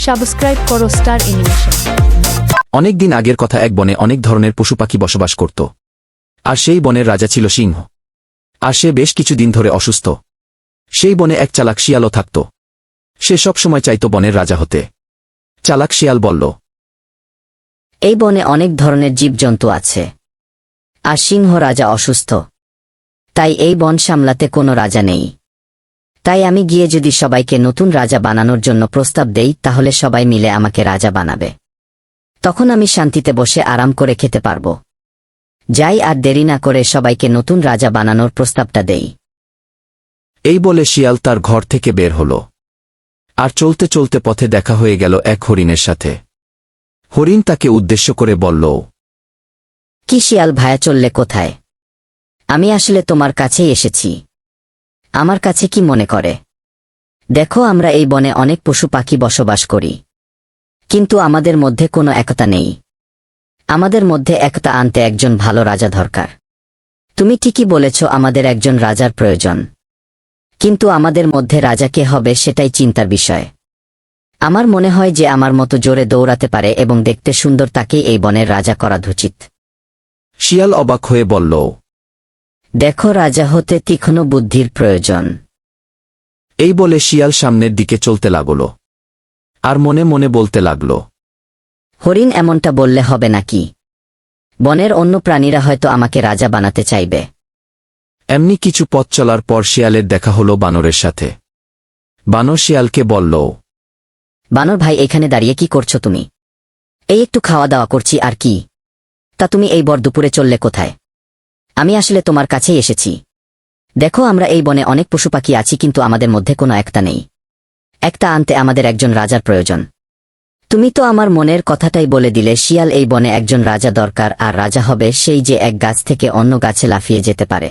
Subscribe করো star animation. অনেক দিন আগের কথা, এক বনে অনেক ধরনের পশু পাখি বসবাস করত। আর সেই বনের রাজা ছিল সিংহ। আর সে বেশ কিছুদিন ধরে অসুস্থ। সেই বনে এক চালাক শিয়ালও থাকত। সে সব সময় চাইত বনের রাজা হতে। চালাক শিয়াল বলল, এই বনে অনেক ধরনের জীবজন্তু আছে, আর সিংহ রাজা অসুস্থ। তাই এই বন সামলাতে কোনো রাজা নেই। তাই আমি গিয়ে যদি সবাইকে নতুন রাজা বানানোর জন্য প্রস্তাব দেই, তাহলে সবাই মিলে আমাকে রাজা বানাবে। তখন আমি শান্তিতে বসে আরাম করে খেতে পারব। যাই, আর দেরি না করে সবাইকে নতুন রাজা বানানোর প্রস্তাবটা দেই। এই বলে শিয়াল তার ঘর থেকে বের হল। আর চলতে চলতে পথে দেখা হয়ে গেল এক হরিণের সাথে। হরিণ তাকে উদ্দেশ্য করে বলল, কি শিয়াল ভায়া, চললে কোথায়? আমি আসলে তোমার কাছেই এসেছি। আমার কাছে কি মনে করে? দেখো, আমরা এই বনে অনেক পশু পাখি বসবাস করি, কিন্তু আমাদের মধ্যে কোনো একতা নেই। আমাদের মধ্যে একতা আনতে একজন ভালো রাজা দরকার। তুমি ঠিকই বলেছ, আমাদের একজন রাজার প্রয়োজন। কিন্তু আমাদের মধ্যে রাজা কে হবে সেটাই চিন্তার বিষয়। আমার মনে হয় যে আমার মতো জোরে দৌড়াতে পারে এবং দেখতে সুন্দর তাকেই এই বনের রাজা করা উচিত। শিয়াল অবাক হয়ে বলল, দেখো, রাজা হতে তীক্ষ্ণ বুদ্ধির প্রয়োজন। এই বলে শিয়াল সামনের দিকে চলতে লাগল। আর মনে মনে বলতে লাগল, হরিণ এমনটা বললে হবে নাকি? বনের অন্য প্রাণীরা হয়তো আমাকে রাজা বানাতে চাইবে। এমনি কিছু পথ চলার পর শিয়ালের দেখা হল বানরের সাথে। বানর শিয়ালকে বলল, বানর ভাই, এখানে দাঁড়িয়ে কি করছো তুমি? এই একটু খাওয়া দাওয়া করছি, আর কি। তা তুমি এই বর দুপুরে চললে কোথায়? আমি আসলে তোমার কাছেই এসেছি। দেখো, আমরা এই বনে অনেক পশু পাখি আছি, কিন্তু আমাদের মধ্যে কোনো একতা নেই। একতা আনতে আমাদের একজন রাজার প্রয়োজন। তুমি তো আমার মনের কথাটাই বলে দিলে শিয়াল। এই বনে একজন রাজা দরকার, আর রাজা হবে সেই যে এক গাছ থেকে অন্য গাছে লাফিয়ে যেতে পারে,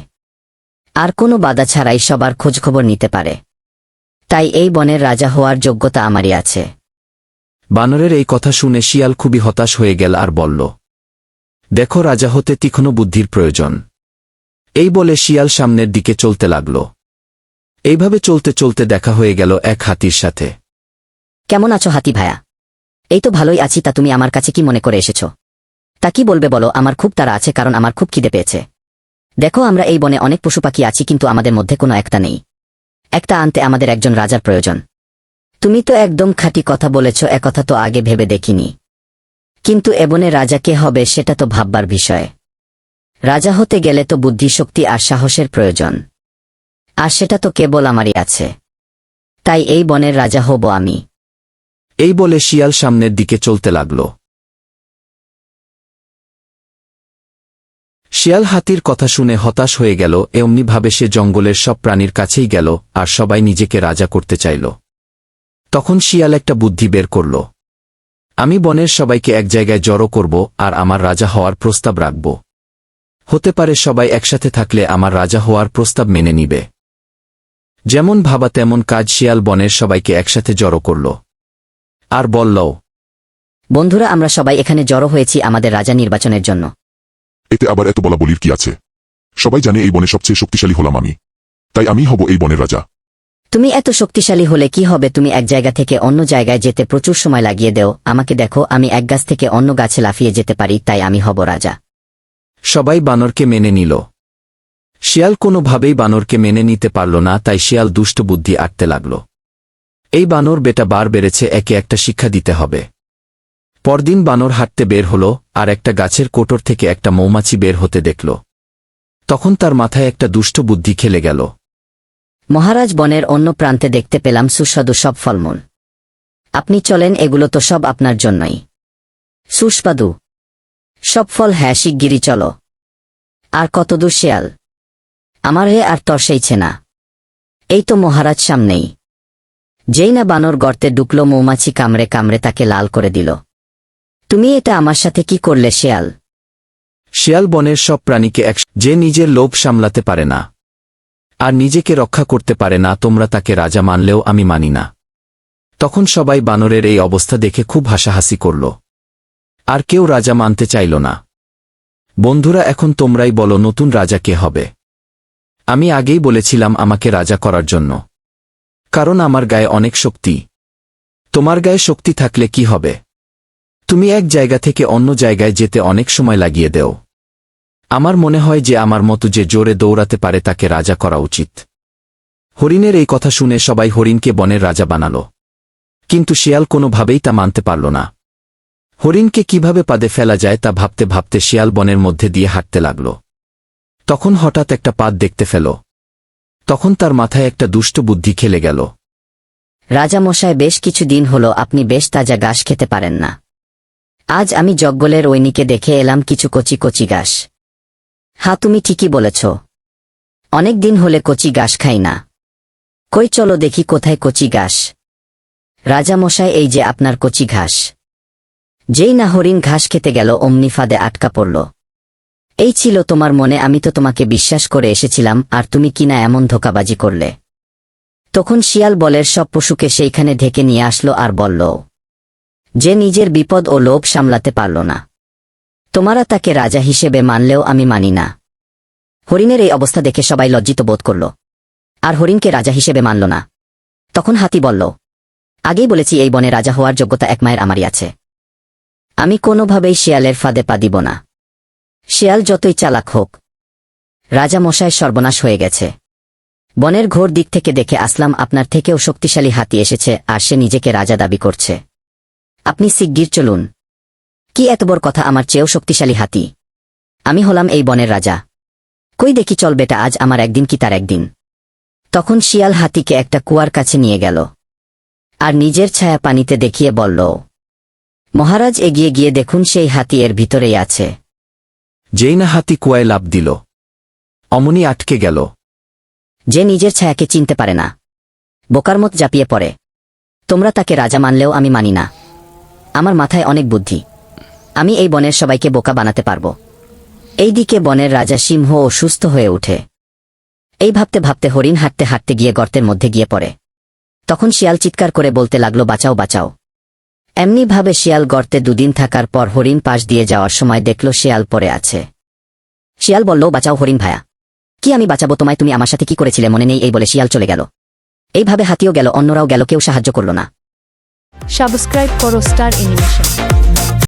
আর কোনো বাধা ছাড়াই সবার খোঁজখবর নিতে পারে। তাই এই বনের রাজা হওয়ার যোগ্যতা আমারই আছে। বানরের এই কথা শুনে শিয়াল খুবই হতাশ হয়ে গেল আর বলল, দেখো, রাজা হতে তীক্ষ্ণ বুদ্ধির প্রয়োজন। এই বলে শিয়াল সামনের দিকে চলতে লাগল। এইভাবে চলতে চলতে দেখা হয়ে গেল এক হাতির সাথে। কেমন আছো হাতি ভায়া? এই তো ভালোই আছি। তা তুমি আমার কাছে কি মনে করে এসেছ? তা কি বলবে বলো? আমার খুব তাড়া আছে, কারণ আমার খুব খিদে পেয়েছে। দেখো, আমরা এই বনে অনেক পশু পাখি আছি, কিন্তু আমাদের মধ্যে কোনো একতা নেই। একতা আনতে আমাদের একজন রাজার প্রয়োজন। তুমি তো একদম খাঁটি কথা বলেছ। একথা তো আগে ভেবে দেখিনি। কিন্তু এ বনে রাজা কে হবে সেটা তো ভাববার বিষয়। রাজা হতে গেলে তো বুদ্ধিশক্তি আর সাহসের প্রয়োজন, আর সেটা তো কেবল আমারই আছে। তাই এই বনের রাজা হব আমি। এই বলে শিয়াল সামনের দিকে চলতে লাগল। শিয়াল হাতির কথা শুনে হতাশ হয়ে গেল। এমনি ভাবে সে জঙ্গলের সব প্রাণীর কাছেই গেল, আর সবাই নিজেকে রাজা করতে চাইল। তখন শিয়াল একটা বুদ্ধি বের করল। আমি বনের সবাইকে এক জায়গায় জড়ো করব, আর আমার রাজা হওয়ার প্রস্তাব রাখব। হতে পারে সবাই একসাথে থাকলে আমার রাজা হওয়ার প্রস্তাব মেনে নিবে। যেমন ভাবা তেমন কাজ। শিয়াল বনের সবাইকে একসাথে জড়ো করল আর বলল, বন্ধুরা, আমরা সবাই এখানে জড়ো হয়েছি আমাদের রাজা নির্বাচনের জন্য। এতে আবার এত বলা বলির কি আছে? সবাই জানে এই বনে সবচেয়ে শক্তিশালী হলাম আমি। তাই আমি হব এই বনের রাজা। তুমি এত শক্তিশালী হলে কি হবে? তুমি এক জায়গা থেকে অন্য জায়গায় যেতে প্রচুর সময় লাগিয়ে দেও। আমাকে দেখো, আমি এক গাছ থেকে অন্য গাছে লাফিয়ে যেতে পারি। তাই আমি হব রাজা। সবাই বানরকে মেনে নিল। শিয়াল কোনোভাবেই বানরকে মেনে নিতে পারল না। তাই শিয়াল দুষ্ট বুদ্ধি আঁটতে লাগল। এই বানর বেটা বার বেড়েছে, একে একটা শিক্ষা দিতে হবে। পরদিন বানর হাঁটতে বের হল, আর একটা গাছের কোটর থেকে একটা মৌমাছি বের হতে দেখল। তখন তার মাথায় একটা দুষ্ট বুদ্ধি খেলে গেল। মহারাজ, বনের অন্য প্রান্তে দেখতে পেলাম সুস্বাদু সব ফলমূল। আপনি চলেন, এগুলো তো সব আপনার জন্যই। সুস্বাদু সব ফল? হ্যাঁ, শিগগিরই চলো। আর কতদূর শিয়াল? আমার আর তরসেইছে না। এই তো মহারাজ সামনেই। যেই না বানর গর্তে ঢুকল, মৌমাছি কামড়ে কামড়ে তাকে লাল করে দিল। তুমি এটা আমার সাথে কি করলে শিয়াল? শিয়াল বনের সব প্রাণীকে যে নিজের লোভ সামলাতে পারে না আর নিজেকে রক্ষা করতে পারে না, তোমরা তাকে রাজা মানলেও আমি মানি না। তখন সবাই বানরের এই অবস্থা দেখে খুব হাসাহাসি করল, আর কেউ রাজা মানতে চাইল না। বন্ধুরা, এখন তোমরাই বলো, নতুন রাজা কে হবে? আমি আগেই বলেছিলাম আমাকে রাজা করার জন্য, কারণ আমার গায়ে অনেক শক্তি। তোমার গায়ে শক্তি থাকলে কি হবে? তুমি এক জায়গা থেকে অন্য জায়গায় যেতে অনেক সময় লাগিয়ে দেও। আমার মনে হয় যে আমার মতো যে জোরে দৌড়াতে পারে তাকে রাজা করা উচিত। হরিণের এই কথা শুনে সবাই হরিণকে বনের রাজা বানাল। কিন্তু শিয়াল কোনোভাবেই তা মানতে পারল না। হরিণকে কিভাবে পাদে ফেলা যায় তা ভাবতে ভাবতে শিয়াল বনের মধ্যে দিয়ে হাঁটতে লাগল। তখন হঠাৎ একটা পাদ দেখতে ফেল। তখন তার মাথায় একটা দুষ্ট বুদ্ধি খেলে গেল। রাজামশাই, বেশ কিছু দিন হলো আপনি বেশ তাজা ঘাস খেতে পারেন না। আজ আমি জঙ্গলের ঐনিকে দেখে এলাম কিছু কচি কচি ঘাস। হ্যাঁ, তুমি ঠিকই বলেছ, অনেক দিন হলে কচি ঘাস খাই না। কই চলো দেখি কোথায় কচি ঘাস। রাজামশাই, এই যে আপনার কচি ঘাস। যেই না হরিণ ঘাস খেতে গেল অমনি ফাঁদে আটকা পড়ল। এই ছিল তোমার মনে, আমি তো তোমাকে বিশ্বাস করে এসেছিলাম, আর তুমি কিনা এমন ধোঁকাবাজি করলে। তখন শিয়াল বলের সব পশুকে সেইখানে ঢেকে নিয়ে আসলো আর বলল যে নিজের বিপদ ও লোভ সামলাতে পারল না। তোমরা তাকে রাজা হিসেবে মানলেও আমি মানি না। হরিণের এই অবস্থা দেখে সবাই লজ্জিত বোধ করল, আর হরিণকে রাজা হিসেবে মানল না। তখন হাতি বলল, আগেই বলেছি এই বনে রাজা হওয়ার যোগ্যতা এক মায়ের আমারই আছে। আমি কোনোভাবেই শিয়ালের ফাঁদে পা দিব না। শিয়াল যতই চালাক হোক, রাজামশায় সর্বনাশ হয়ে গেছে। বনের ঘোর দিক থেকে দেখে আসলাম আপনার থেকেও শক্তিশালী হাতি এসেছে, আর সে নিজেকে রাজা দাবি করছে। আপনি শিগগির চলুন। কি এত বড় কথা, আমার চেয়েও শক্তিশালী হাতি? আমি হলাম এই বনের রাজা। কই দেখি, চল বেটা, আজ আমার একদিন কি তার একদিন। তখন শিয়াল হাতিকে একটা কুয়ার কাছে নিয়ে গেল, আর নিজের ছায়া পানিতে দেখিয়ে বলল, মহারাজ এগিয়ে গিয়ে দেখুন সেই হাতি এর ভিতরেই আছে। যেই না হাতি কুয়ায় লাফ দিল, অমনি আটকে গেল। যে নিজের ছায়াকে চিনতে পারে না, বোকার মত জাপিয়ে পড়ে। তোমরা তাকে রাজা মানলেও আমি মানি না। আমার মাথায় অনেক বুদ্ধি, আমি এই বনের সবাইকে বোকা বানাতে পারব। এইদিকে বনের রাজা সিংহ অসুস্থ হয়ে ওঠে। এই ভাবতে ভাবতে হরিণ হাঁটতে হাঁটতে গিয়ে গর্তের মধ্যে গিয়ে পড়ে। তখন শিয়াল চিৎকার করে বলতে লাগলো, বাঁচাও বাঁচাও। এমনি ভাবে শিয়াল গর্তে দুদিন থাকার পর হরিণ পাশ দিয়ে যাওয়ার সময় দেখল শিয়াল পড়ে আছে। শিয়াল বলল, বাঁচাও হরিণ ভায়া। কি আমি বাঁচাবো তোমায়? তুমি আমার সাথে কি করেছিলে মনে নেই? এই বলে শিয়াল চলে গেল। এইভাবে হাতিও গেল, অন্যরাও গেল, কেউ সাহায্য করল না। সাবস্ক্রাইব করো স্টার অ্যানিমেশন।